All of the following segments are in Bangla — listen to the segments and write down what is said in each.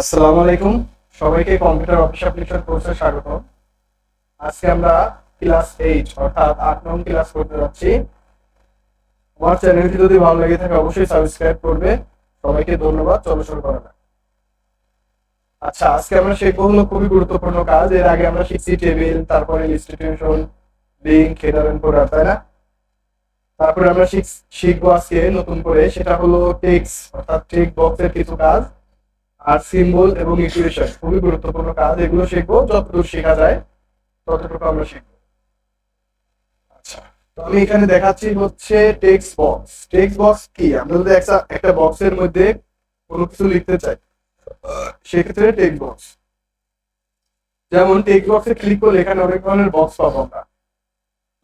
আসসালামু আলাইকুম। সবাইকে কম্পিউটার অফিস অ্যাপ্লিকেশন কোর্সে স্বাগত। আজকে আমরা ক্লাস 8 অর্থাৎ 8 নং ক্লাস করতে যাচ্ছি। আমার চ্যানেলটি যদি ভালো লেগে থাকে অবশ্যই সাবস্ক্রাইব করবে। সবাইকে ধন্যবাদ। চলো শুরু করা যাক। আচ্ছা, আজকে আমরা শিখবো হলো খুবই গুরুত্বপূর্ণ কাজ। এর আগে আমরা শিখছি টেবিল, তারপরে institution, link, header and folder, তাই না? তারপরে আমরা শিখবো আজকে নতুন করে, সেটা হলো টেক্সট অর্থাৎ চেক বক্সের কিছু কাজ আর সিম্বল এবং ইকুয়েশন, খুবই গুরুত্বপূর্ণ কাজ। এগুলো শিখবো, যতদূর শেখা যায় ততটুকু আমরা শিখবো। আচ্ছা, তো আমি এখানে দেখাচ্ছি হচ্ছে টেক্সট বক্স। টেক্সট বক্স কি? আমরা যদি একটা বক্সের মধ্যে কোনো কিছু লিখতে চাই, সেক্ষেত্রে টেক্সট বক্স। যেমন টেক্সট বক্সে ক্লিক করলে এখানে অনেক ধরনের বক্স পাবো আমরা।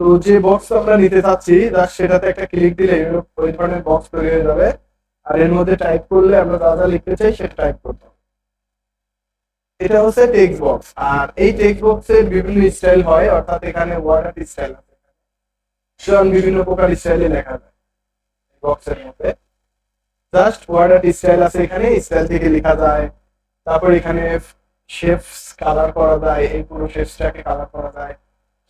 তো যে বক্স আমরা নিতে চাচ্ছি সেটাতে একটা ক্লিক দিলে ওই ধরনের বক্স তৈরি হয়ে যাবে। আর এর মধ্যে টাইপ করলে আমরা যা যা লিখতে চাই সেটা টাইপ করতে হবে। এটা হচ্ছে টেক্সট বক্স। আর এই টেক্সট বক্সের বিভিন্ন স্টাইল হয়, অর্থাৎ এখানে ওয়ার্ড আর্ট স্টাইল আছে, যেমন বিভিন্ন প্রকার স্টাইলে লেখা যায় বক্সের মধ্যে। জাস্ট ওয়ার্ড আর্ট স্টাইল আছে, এখানে স্টাইল থেকে লেখা যায়। তারপর এখানে শেপস কালার করা যায়, এই পুরো শেপসটাকে কালার করা যায়,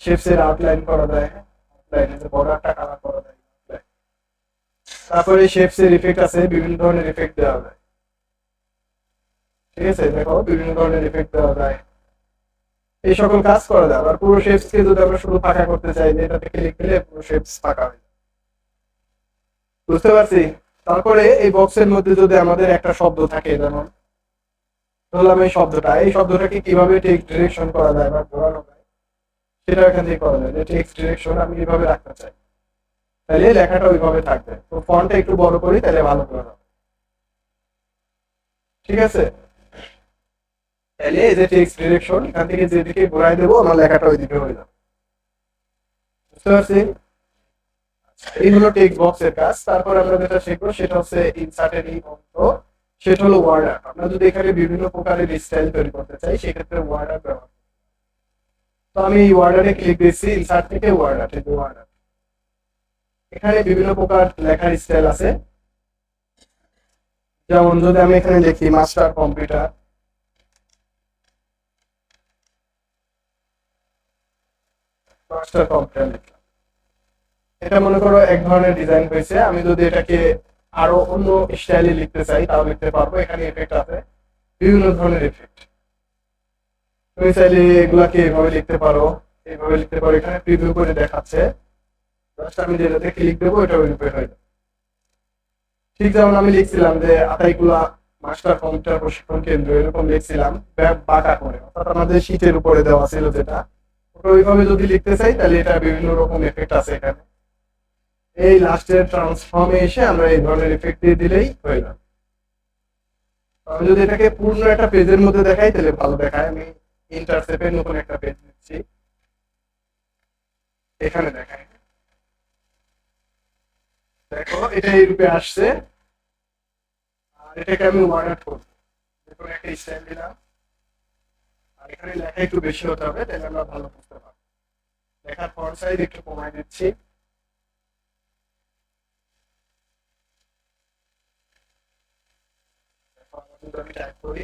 শেপস এর আউটলাইন করা যায়, আউটলাইনে যে বর্ডারটা কালার করা যায়। তারপরে শেপস এর ইফেক্ট আছে, বিভিন্ন ধরনের ইফেক্ট দেওয়া যায়। ঠিক আছে, দেখো বিভিন্ন ধরনের ইফেক্ট দেওয়া যায়, এই সকল কাজ করা যায়। আবার পুরো শেপস কে যদি আমরা শুধু ফাঁকা করতে চাই, যে এটাতে ক্লিক দিলে পুরো শেপস ফাঁকা হয়ে যায়। বুঝতে পারছি? তারপরে এই বক্সের মধ্যে যদি আমাদের একটা শব্দ থাকে, যেমন ধরলাম এই শব্দটাকে কিভাবে টেক্সট ডিরেকশন করা যায় বা ঘোরানো যায়, সেটা এখান থেকে করা যায়। যে টেক্সট ডিরেকশন আমি এইভাবে রাখতে চাই, তাহলে লেখাটা ওইভাবে থাকবে। তো ফন্টটা একটু বড় করি, তাহলে ভালো করে হবে। ঠিক আছে, তাহলে এই যে টেক্সট ডিরেকশন, এখান থেকে যেদিকে ঘোরাই দেবো আমার লেখাটা ওইদিকে হয়ে যাবে। বুঝতে পারছি? এই হলো টেক্সট বক্সের কাজ। তারপর আমরা যেটা শিখবো সেটা হচ্ছে ইনসার্টের এই অংশ, সেটা হলো ওয়ার্ড আর্ট। আমরা যদি এখানে বিভিন্ন প্রকারের স্টাইল তৈরি করতে চাই, সেক্ষেত্রে ওয়ার্ড আর্ট ব্যবহার। তো আমি এই ওয়ার্ড আর্টে ক্লিক দিচ্ছি, ইনসার্ট থেকে ওয়ার্ড আর্ট, এই ওয়ার্ড আর্ট। এখানে বিভিন্ন প্রকার লেখার স্টাইল আছে। যেমন যদি আমি এখানে লিখি মাস্টার কম্পিউটার, লিখলাম, এটা মনে করো এক ধরনের ডিজাইন হয়েছে। আমি যদি এটাকে আরো অন্য স্টাইলে লিখতে চাই, তাও লিখতে পারবো। এখানে এফেক্ট আছে, বিভিন্ন ধরনের এফেক্ট। তুমি চাইলে এগুলাকে এভাবে লিখতে পারো, এইভাবে লিখতে পারো। এখানে প্রিভিউ করে দেখাচ্ছে, জাস্ট আমি যেটাতে ক্লিক দেবো এটা ওইভাবে হয়ে যাবে। ঠিক যেমন আমি লিখছিলাম যে আতাইকুলা মাস্টার কম্পিউটার প্রশিক্ষণ কেন্দ্র, এরকম লিখছিলাম বাঁকা করে, অর্থাৎ আমাদের শীটের উপরে দেওয়া ছিল যেটা, ওটা ওইভাবে যদি লিখতে চাই তাহলে এটা বিভিন্ন রকম এফেক্ট আছে এখানে। এই লাস্টের ট্রান্সফর্মে এসে আমরা এই ধরনের এফেক্ট দিয়ে দিলেই হয়ে যাবে। আমি যদি এটাকে পূর্ণ একটা পেজের মধ্যে দেখাই তাহলে ভালো দেখায়। আমি ইন্টারসেপের নতুন একটা পেজ দিচ্ছি, এখানে দেখাই। দেখো এটা এই রূপে আসছে। আর এটাকে আমি ওয়ার্ড আউট করবো, দেখুন একটা স্টাইল দিলাম। আর এখানে লেখা একটু বেশি হতে হবে, তাহলে আমরা ভালো বুঝতে পারবো। লেখার ফন্ট সাইজ একটু কমাই দিচ্ছি। আমি টাইপ করি,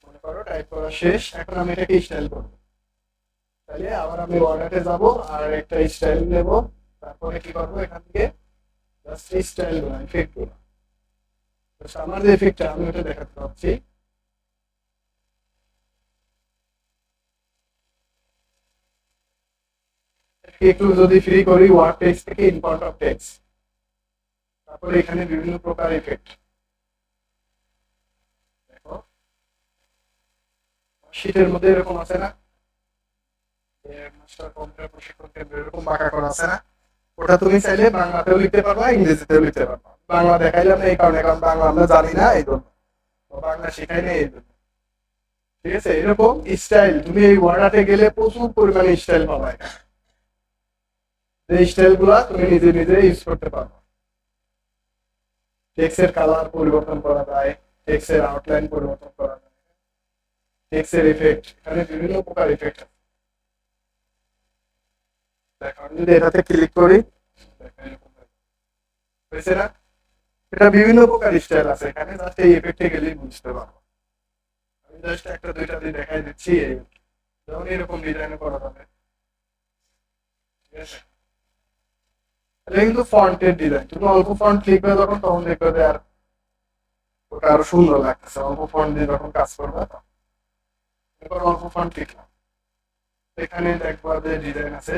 মনে করো টাইপ করা শেষ। এখন আমি এটাকে স্টাইল করবো, তাহলে আবার আমি ওয়ার্ডারে যাব আর একটা স্টাইল নেব। তারপরে কি করবো, এখান থেকে জাস্ট স্টাইল গুলো, ইফেক্ট গুলো, আমার যে ইফেক্টটা আমি ওটা দেখাতে পাচ্ছি। একটু যদি ফ্রি করি ওয়ার্ড টেক্সট থেকে ইম্পোর্ট অফ টেক্সট, তারপরে এখানে বিভিন্ন প্রকার ইফেক্ট। দেখো শীটের মধ্যে এরকম আছে না, মাস্টার কম্পিউটার প্রশিক্ষণ কেন্দ্র, এরকম বাঁকা করা আছে না। ওটা তুমি চাইলে বাংলাতেও লিখতে পারবা, ইংরেজিতেও লিখতে পারবা। বাংলা দেখাইলাম না এই কারণে, কারণ বাংলা আমরা জানি না এই জন্য, বাংলা শেখাই নেই এই জন্য। ঠিক আছে, এরকম স্টাইল তুমি এই ওয়ার্ডাতে গেলে প্রচুর পরিমাণে স্টাইল পাবা। এই স্টাইল গুলা তুমি নিজে নিজে ইউজ করতে পারো। টেক্সটের কালার পরিবর্তন করা যায়, টেক্সটের আউটলাইন পরিবর্তন করা যায়, টেক্সটের ইফেক্ট, এখানে বিভিন্ন প্রকার ইফেক্ট আছে। দেখো আমি যদি এটাতে ক্লিক করি, দেখো এরকম হয়েছে না। এটা বিভিন্ন প্রকার স্টাইল আছে, এখানে জাস্ট এই ইফেক্টে গেলেই বুঝতে পারবো। আমি জাস্ট একটা দুইটা দিয়ে দেখাই দিচ্ছি, যেমন এরকম ডিজাইন করা যাবে, ঠিক আছে? এটা কিন্তু ফন্টের ডিজাইন, তুমি অল্প ফন্ট লিখবে যখন তখন দেখবে যে আর ওটা আরো সুন্দর লাগতেছে, অল্প ফন্ট দিয়ে যখন কাজ করবে তখন। এবার অল্প ফন্ট লিখলাম, এখানে দেখবা যে ডিজাইন আছে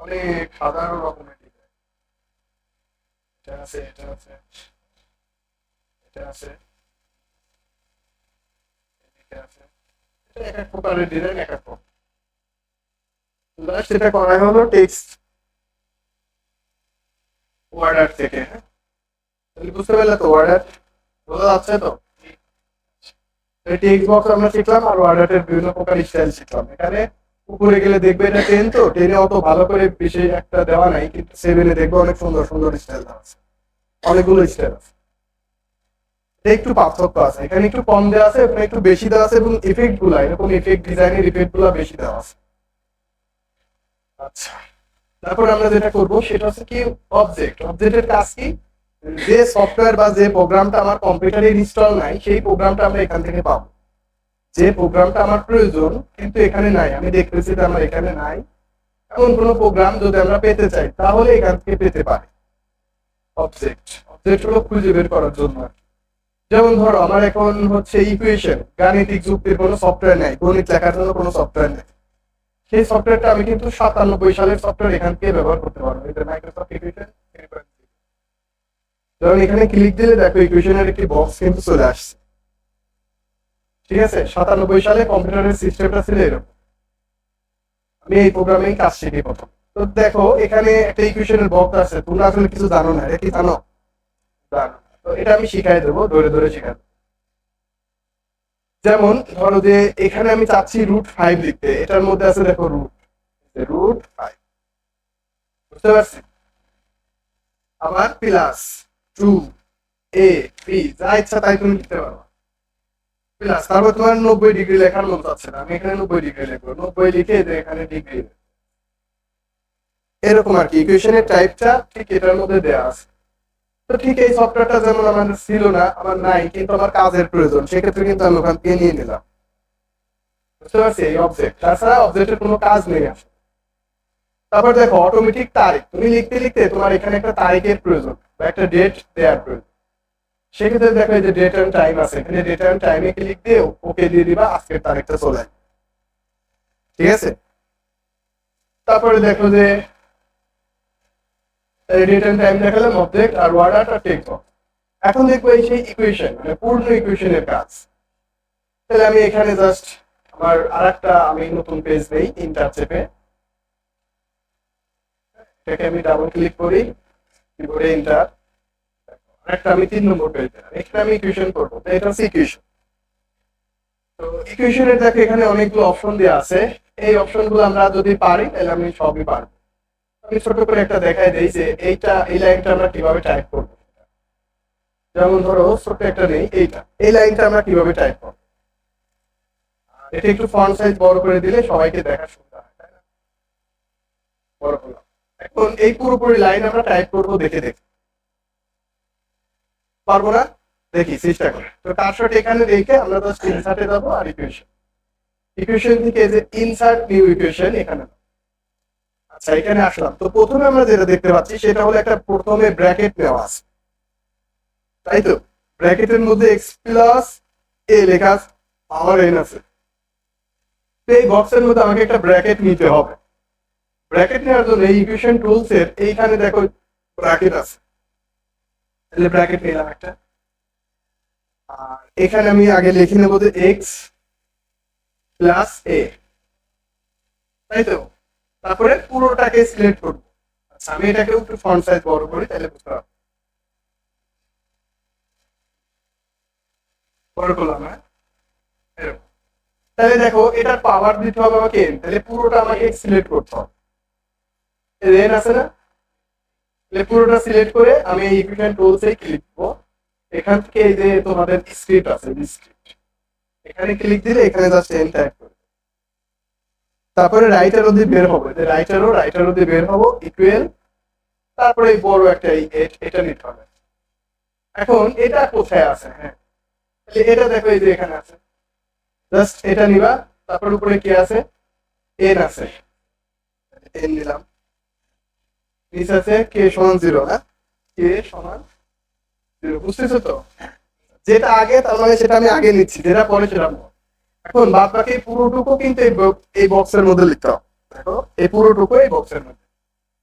অনেক হাজার রকমের ডিজাইন, এটা আছে, এটা আছে, এটা আছে, এটা আছে, এটা এক এক প্রকারের ডিজাইন, এক এক প্রকার। জাস্ট এটা করা হলো টেক্সট ওয়ার্ডার থেকে, হ্যাঁ? তাহলে বুঝতে পারলে তো ওয়ার্ডার বোঝা যাচ্ছে তো? টেক্সট বক্স আমরা শিখলাম আর ওয়ার্ডারের বিভিন্ন প্রকার স্টাইল শিখলাম। এখানে উপরে গেলে দেখবে এটা 10, তো 10-এ অত ভালো করে বিশেষ একটা দেওয়া নাই, কিন্তু 7-এ দেখবে অনেক সুন্দর সুন্দর স্টাইল দেওয়া আছে, অনেকগুলো স্টাইল আছে। একটু পার্থক্য আছে, এখানে একটু কম দেওয়া আছে, এখানে একটু বেশি দেওয়া আছে, এবং ইফেক্ট গুলা এরকম ইফেক্ট ডিজাইনের ইফেক্ট গুলা বেশি দেওয়া আছে। আচ্ছা, তারপর আমরা যেটা করব সেটা হচ্ছে কি অবজেক্ট। অবজেক্টের কাজ কি? যে সফটওয়্যার বা যে প্রোগ্রামটা আমার কম্পিউটারে ইনস্টল নাই সেই প্রোগ্রামটা আমরা এখান থেকে পাবো। যে প্রোগ্রামটা আমার প্রয়োজন কিন্তু এখানে নাই, আমি দেখতেছি যে আমার এখানে নাই, এমন কোনো প্রোগ্রাম যদি আমরা পেতে চাই তাহলে এখান থেকে পেতে পারি। অবজেক্ট অবজেক্ট হলো খুঁজে বের করার জন্য। যেমন ধরো আমার এখন হচ্ছে ইকুয়েশন, গাণিতিক যুক্তির কোনো সফটওয়্যার নেই, গণিত লেখার জন্য কোনো সফটওয়্যার নেই, সেই সফটওয়্যারটা আমি কিন্তু 97 সালের সফটওয়্যার এখান থেকে ব্যবহার করতে পারবো, এটা মাইক্রোসফট ইকুয়েশন। ধরুন এখানে ক্লিক দিলে দেখো ইকুয়েশনের একটি বক্স কিন্তু চলে আসছে, ঠিক আছে? 97 সালে কম্পিউটারের সিস্টেমটা ছিল এরকম। আমি এই প্রোগ্রামিং কাজ শিখি প্রথম। তো দেখো এখানে একটা ইকুয়েশনের বক্স আছে, তোমরা আসলে কিছু জানো না, এটা কি জানো? জানো না। তো এটা আমি শিখাই দেবো, ধরে ধরে শিখাই দেবো। যেমন ধরো যে এখানে আমি চাচ্ছি √5 লিখতে, এটার মধ্যে আছে দেখো √5, বুঝতে পারছি? আবার +2ab, যা ইচ্ছা তাই তুমি লিখতে পারো। প্লাস তারপর তোমার 90 ডিগ্রি লেখার মতো আছে না, আমি এখানে 90 ডিগ্রি লিখবো, 90 লিখে যে এখানে ডিগ্রি, এরকম আর কি। ইকুয়েশনের টাইপটা ঠিক এটার মধ্যে দেওয়া আছে। তো ঠিক এই সফটওয়্যারটা যেমন আমার ছিল না, আমার নাই, কিন্তু আমার কাজের প্রয়োজন, সেক্ষেত্রে কিন্তু আমি ওখান থেকে নিয়ে নিলাম, বুঝতে পারছি? এই অবজেক্ট, তাছাড়া অবজেক্টের কোনো কাজ নেই আসলে। তারপর দেখো অটোমেটিক তারিখ, তুমি লিখতে লিখতে তোমার এখানে একটা তারিখের প্রয়োজন বা একটা ডেট দেওয়ার প্রয়োজন, সেক্ষেত্রে দেখো এই যে ডেট এন্ড টাইম আছে, এখানে ডেট এন্ড টাইমে ক্লিক দিয়ে ওকে দিয়ে দিবা, আজকের তারিখটা চলে আসবে, ঠিক আছে? তারপরে দেখো যে ডেট এন্ড টাইম দেখালাম অবজেক্ট আর ওয়ার্ড আর টেক্সট বক্স। এখন দেখবো এই সেই ইকুয়েশন, মানে পূর্ণ ইকুয়েশনের কাজ। তাহলে আমি এখানে জাস্ট আমার আরেকটা আমি নতুন পেজ দেই, ইন্টার চেপে এটাকে আমি ডাবল ক্লিক করি, কিবোর্ডে ইন্টার, আরেকটা আমি 3 নম্বর পেজ দিলাম, এখানে আমি ইকুয়েশন করবো, তো এটা হচ্ছে ইকুয়েশন। তো ইকুয়েশনের দেখো এখানে অনেকগুলো অপশন দেওয়া আছে, এই অপশনগুলো আমরা যদি পারি তাহলে আমি সবই পারবো। আমি ছোট করে একটা দেখাই দেই যে এই লাইনটা আমরা কিভাবে টাইপ করব। যেমন ধরো ছোট একটা নেই, এই লাইনটা আমরা কিভাবে টাইপ করব। এটা একটু ফন্ট সাইজ বড় করে দিলে সবাইকে দেখার সুবিধা হয়, তাই না? বড় করলাম। এখন এই পুরোপুরি লাইন আমরা টাইপ করব দেখে দেখে, পারবো না? দেখি চেষ্টা করে। তো কার্সর এখানে রেখে আমরা জাস্ট ইনসার্টে যাবো আর ইকুয়েশন, ইকুয়েশন থেকে যে ইনসার্ট নিউ ইকুয়েশন এখানে। আচ্ছা এখানে আসলাম, তো প্রথমে আমরা যেটা দেখতে পাচ্ছি সেটা হলো একটা প্রথমে ব্র্যাকেট নেওয়া আছে, তাই তো? ব্র্যাকেটের মধ্যে x+a লেখা পাওয়ার n আছে, তো এই বক্সের মধ্যে আমাকে একটা ব্র্যাকেট নিতে হবে। ব্র্যাকেট নেওয়ার জন্য এই ইকুয়েশন টুলস এর এইখানে দেখো ব্র্যাকেট আছে, তাহলে ব্র্যাকেট নিলাম একটা। আর এখানে আমি আগে লিখে নেবো যে x+a, তাই তো? তারপরে পুরোটাকে সিলেক্ট করবো। আচ্ছা আমি এটাকে একটু ফন্ট সাইজ বড় করি, তাহলে বুঝতে পারবো। বড় করলাম, হ্যাঁ এরকম। তাহলে দেখো এটার পাওয়ার দিতে হবে আমাকে n, তাহলে পুরোটা আমাকে সিলেক্ট করতে হবে, n আছে না? তাহলে পুরোটা সিলেক্ট করে আমি এই ইকুয়েশন টুলসে ক্লিক করব, এখান থেকে এই যে তোমাদের স্ক্রিপ্ট আছে, স্ক্রিপ্ট এখানে ক্লিক দিলে এখানে জাস্ট n টাইপ করবে, তারপরে রাইটার অবধি বের হবে, যে রাইটার অবধি বের হবো ইকুয়াল, তারপরে এই বড় একটা এটা নিতে হবে, এখন এটা কোথায় আছে? হ্যাঁ, তাহলে এটা দেখো এই যে এখানে আছে, জাস্ট এটা নিবা, তারপর উপরে কি আছে, এন আছে, এন নিলাম, নিচে আছে কে সমান 0, হ্যাঁ, কে সমান 0, বুঝতেছো তো? যেটা আগে তার মানে সেটা আমি আগে নিচ্ছি, যেটা পরে সেটা পরে। এখন বাদ বাকি পুরোটুকু কিন্তু এই বক্সের মধ্যে লিখতে হবে। দেখো এই পুরোটুকু এই বক্সের মধ্যে,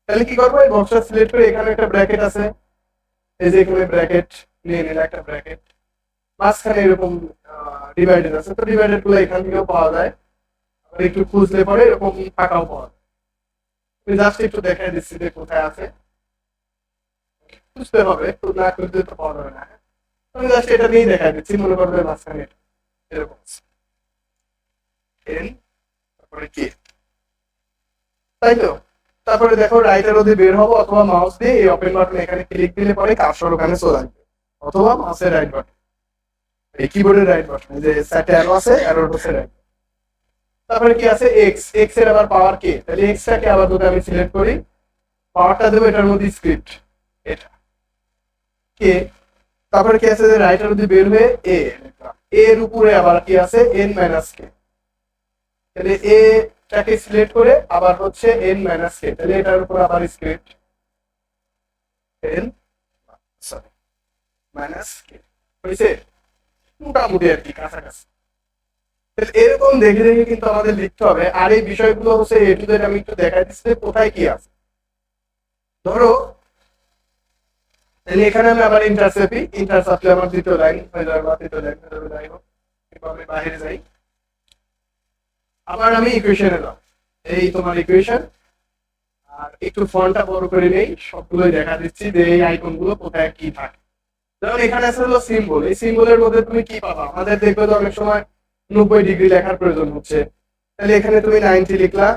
তাহলে কি করবো, এই বক্সটা সিলেক্ট করে এখানে একটা ব্র্যাকেট আছে, এই যে এখানে ব্র্যাকেট নিয়ে নিলে একটা ব্র্যাকেট, মাঝখানে এরকম ডিভাইডেড আছে, তো ডিভাইডেড গুলো এখান থেকেও পাওয়া যায়, আবার একটু খুঁজলে পরে এরকম ফাঁকাও পাওয়া যায়। আমি জাস্ট একটু দেখাই দিচ্ছি যে কোথায় আছে, খুঁজতে হবে, তো না খুঁজলে তো পাওয়া যাবে না। আমি জাস্ট এটা নিয়েই দেখাই দিচ্ছি, মনে করবে মাঝখানে এরকম এন, তারপরে কে, তাই তো? তারপরে দেখো রাইটার যদি বের হবো, অথবা মাউস দিয়ে এই ওপেন বাটন এখানে ক্লিক দিলে পরে কার্সর ওখানে চলে আসবে, অথবা মাউসের রাইট বাটন, এই কিবোর্ডের রাইট বাটন, যে সেটে অ্যারো আছে, অ্যারোর হচ্ছে রাইট। তারপরে কি আছে, এক্স, এক্স এর আবার পাওয়ার কে, তাহলে এক্সটাকে আবার যদি আমি সিলেক্ট করি, পাওয়ারটা দেবো এটার মধ্যে স্ক্রিপ্ট, এটা কে। তারপরে কি আছে, যে রাইটার যদি বের হয়ে এ, এর উপরে আবার কি আছে, এন মাইনাস কে, তাহলে এ টাকে সিলেক্ট করে আবার হচ্ছে এন মাইনাস কে, তাহলে এটার উপর আবার স্ক্রিপ্ট এন, সরি, মাইনাস কে, হয়েছে? মোটামুটি আর কি কাছাকাছি। তাহলে এরকম দেখে দেখে কিন্তু আমাদের লিখতে হবে, আর এই বিষয়গুলো হচ্ছে এ টু জেড আমি একটু দেখাই দিচ্ছি যে কোথায় কি আছে। ধরো তাহলে এখানে আমি আবার ইন্টার চাপি, ইন্টার চাপলে আমার দ্বিতীয় লাইন হয়ে যাবে, বা তৃতীয় লাইন হয়ে যাবে, যাই হোক, কিংবা আমি বাইরে যাই, আবার আমি ইকুয়েশনে এলাম, এই তোমার ইকুয়েশন, আর একটু ফন্টটা বড় করে নেই, সবগুলোই দেখা দিচ্ছি যে এই আইকন গুলো কোথায় কি থাকে। যেমন এখানে আছে হলো সিম্বল, এই সিম্বলের মধ্যে তুমি কি পাবা, আমাদের দেখবে তো অনেক সময় 90 ডিগ্রি লেখার প্রয়োজন হচ্ছে, তাহলে এখানে তুমি 90 লিখলা,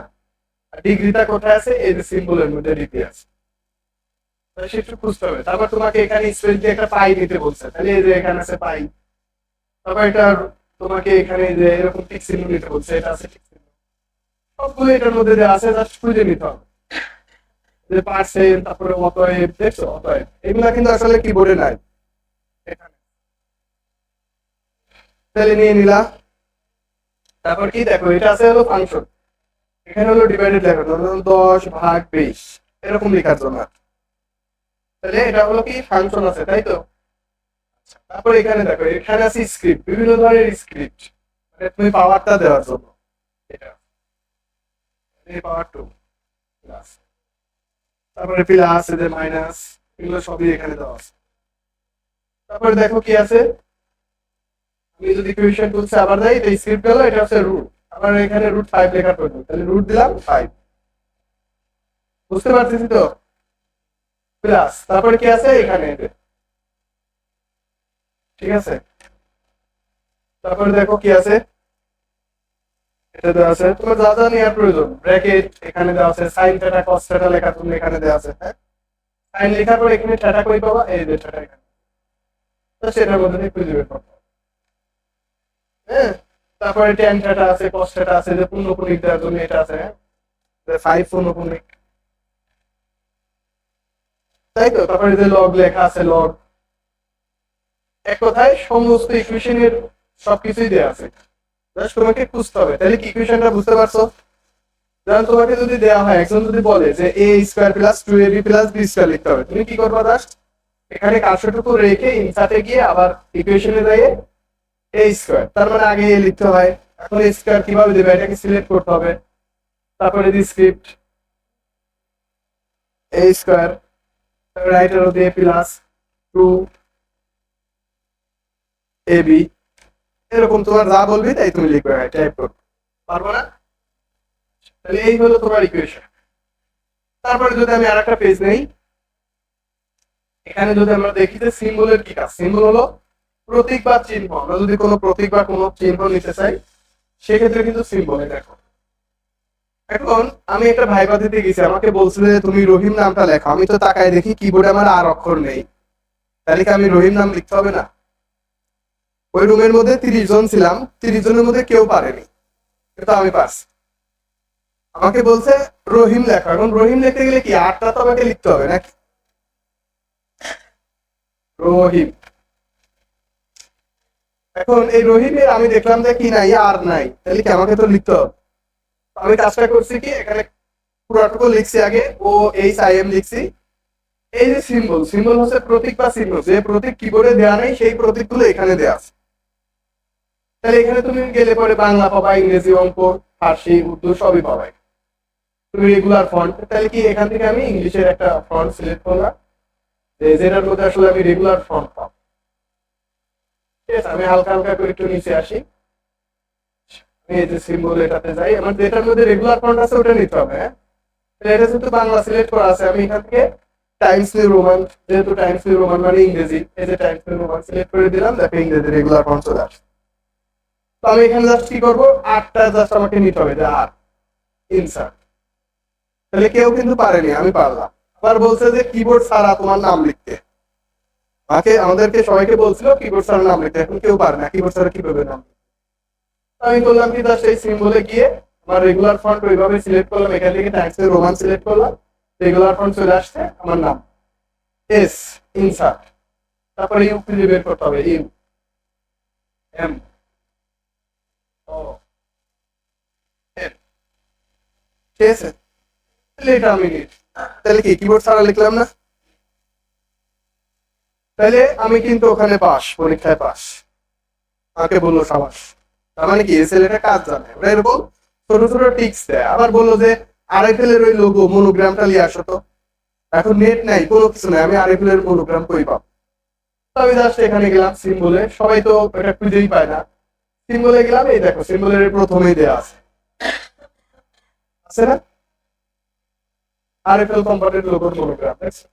ডিগ্রিটা কোথায় আছে, এই যে সিম্বলের মধ্যে ডিগ্রি আছে, তাহলে সেটা একটু খুঁজতে হবে। তারপর তোমাকে এখানে স্পেস দিয়ে একটা পাই নিতে বলছে, তাহলে এই যে এখানে আছে পাই, তারপর এটা তোমাকে এখানে যে এরকম টিক চিহ্ন নিতে বলছে, এটা আছে টিক চিহ্ন, সবগুলো এটার মধ্যে যে আছে জাস্ট খুঁজে নিতে হবে, যে পার্সেন্ট, তারপরে অতএব, দেখছো অতএব, এগুলা কিন্তু আসলে কিবোর্ডে নাই এখানে, তাহলে নিয়ে নিলা। তারপর কি দেখো, এটা আছে হলো ফাংশন, এখানে হলো ডিভাইডেড লেখা, ধরুন 10/20 এরকম লেখার জন্য, তাহলে এটা হলো কি ফাংশন আছে, তাই তো? তারপর এখানে দেখো, এখানে আছে স্ক্রিপ্ট, বিভিন্ন ধরনের স্ক্রিপ্ট, মানে তুমি পাওয়ারটা দেওয়ার জন্য, এটা পাওয়ার 2 প্লাস, তারপরে প্লাস, এদের মাইনাস, এগুলো সবই এখানে দেওয়া আছে। তারপরে দেখো কি আছে, আমি যদি ইকুয়েশন টুলসে আবার যাই, এটা স্ক্রিপ্ট গেল, এটা হচ্ছে রুট, আবার এখানে √5 লেখার প্রয়োজন, তাহলে রুট দিলাম 5, বুঝতে পারতেছি তো? প্লাস, তারপরে কি আছে এখানে, ঠিক আছে? তারপরে দেখো কি আছে, এটা দেওয়া আছে, তোমার যা যা নেওয়ার প্রয়োজন, ব্র্যাকেট এখানে দেওয়া আছে, সাইন থিটা কস থিটা লেখার জন্য এখানে দেওয়া আছে, হ্যাঁ, সাইন লেখার পর এখানে থিটা কই পাবা, এই যে থিটা এখানে, তো সেটার মধ্যে থেকে খুঁজে বের করতে হবে, হ্যাঁ। তারপরে ট্যান থিটা আছে, কস থিটা আছে, যে পূর্ণকোণিক দেওয়ার জন্য এটা আছে, হ্যাঁ, যে 5 পূর্ণকোণিক, তাই তো? তারপরে যে লগ লেখা আছে, লগ, এক কথায় সমস্ত ইকুয়েশনের সবকিছুই দেওয়া আছে, জাস্ট তোমাকে খুঁজতে হবে। তাহলে কি ইকুয়েশনটা বুঝতে পারছো? যেমন তোমাকে যদি দেওয়া হয়, একজন যদি বলে যে a square plus 2ab plus b square লিখতে হবে, তুমি কি করবা, জাস্ট এখানে কার্সরটুকু রেখে ইনসার্টে গিয়ে আবার ইকুয়েশনে যাইয়ে a স্কয়ার, তার মানে আগে a লিখতে হয়, এখন a স্কয়ার কিভাবে দেবে, এটাকে সিলেক্ট করতে হবে, তারপরে the script a square, right arrow দিয়ে প্লাস 2ab, এরকম তোমার যা বলবি তাই তুমি লিখবে, টাইপ করবে, পারবো না? তাহলে এই হলো তোমার ইকুয়েশন। তারপরে যদি আমি আরেকটা পেজ নেই, এখানে যদি আমরা দেখি যে সিম্বলের কি কাজ, সিম্বল হলো প্রতীক বা চিহ্ন, আমরা যদি কোনো প্রতীক বা কোনো চিহ্ন নিতে চাই সেক্ষেত্রে কিন্তু সিম্বলে দেখো। এখন আমি একটা ভাইবা দিতে গেছি, আমাকে বলছে যে তুমি রহিম নামটা লেখো, আমি তো তাকায় দেখি কিবোর্ডে আমার আর অক্ষর নেই, তাহলে কি আমি রহিম নাম লিখতে হবে না? ওই রুমের মধ্যে 30 জন ছিলাম, 30 জনের মধ্যে কেউ পারেনি, কিন্তু আমি পারছি। আমাকে বলছে রহিম লেখা, এখন রহিম লিখতে গেলে কি আরটা তো আমাকে লিখতে হবে নাকি? রহিম। এখন এই রহিমের আমি দেখলাম যে কি নাই, আর নাই, তাহলে কি আমাকে তো লিখতে হবে। আমি কাজটা করছি কি, এখানে পুরাটুকু লিখছি আগে, ও এইচ আই এম লিখছি। এই যে সিম্বল, সিম্বল হচ্ছে প্রতীক বা চিহ্ন, যে প্রতীক কিবোর্ডে দেওয়া নেই সেই প্রতীকগুলো এখানে দেওয়া আছে। তাহলে এখানে তুমি গেলে পরে বাংলা পাবা, ইংরেজি, অঙ্ক, ফার্সি, উর্দু সবই পাবা। তুমি রেগুলার ফন্ট, তাহলে কি এখান থেকে আমি ইংলিশের একটা ফন্ট সিলেক্ট করলাম, যেটার মধ্যে আসলে আমি রেগুলার ফন্ট পাবো। ঠিক আছে, আমি হালকা হালকা করে একটু নিচে আসি, আমি এই যে সিম্বল এটাতে যাই, আমার যেটার মধ্যে রেগুলার ফন্ট আছে ওটা নিতে হবে। হ্যাঁ, এটা যেহেতু বাংলা সিলেক্ট করা আছে, আমি এখান থেকে টাইমস নিউ রোমান, যেহেতু টাইমস নিউ রোমান মানে ইংরেজি, এই যে টাইমস নিউ রোমান সিলেক্ট করে দিলাম, দেখো ইংরেজি রেগুলার ফন্ট চলে আসছে। তো আমি এখানে জাস্ট কি করবো, আটটা জাস্ট আমাকে নিতে হবে, যে আর ইনসার্ট। তাহলে কেউ কিন্তু পারেনি, আমি পারলাম। আবার বলছে যে কিবোর্ড ছাড়া তোমার নাম লিখতে, আমাদেরকে সবাইকে বলছিল কিবোর্ড ছাড়া নাম লিখতে, এখন কেউ পারে না, কিবোর্ড ছাড়া কিভাবে নাম। আমি করলাম কি, জাস্ট এই সিম্বলে গিয়ে আমার রেগুলার ফন্ট ওইভাবে সিলেক্ট করলাম, এখান থেকে টাইমস নিউ রোমান সিলেক্ট করলাম, রেগুলার ফন্ট চলে আসছে, আমার নাম এস, ইনসার্ট, তারপরে ইউ খুঁজে বের করতে হবে, ইউ এম ও এন। ঠিক আছে, তাহলে এটা আমি তাহলে কি কিবোর্ড ছাড়া লিখলাম না, তাহলে আমি কিন্তু ওখানে পাস, পরীক্ষায় পাস। আমাকে বললো সাবাস। তার মানে কি এই ছেলেটা কাজ জানে। ওরা এরকম ছোট ছোট টিক্স দেয়। আবার বললো যে আরএফএল এর ওই লোগো মনোগ্রামটা নিয়ে আসো তো। এখন নেট নাই, কোনো কিছু নাই, আমি আরএফএল এর মনোগ্রাম কই পাবো। তো আমি জাস্ট এখানে গেলাম সিম্বলে, সবাই তো এটা খুঁজেই পায় না। সিম্বলে গেলাম, এই দেখো সিম্বলের প্রথমেই দেয়া আছে, আছে না, আরএফএল কোম্পানির লোগোর মনোগ্রাম, দেখছো?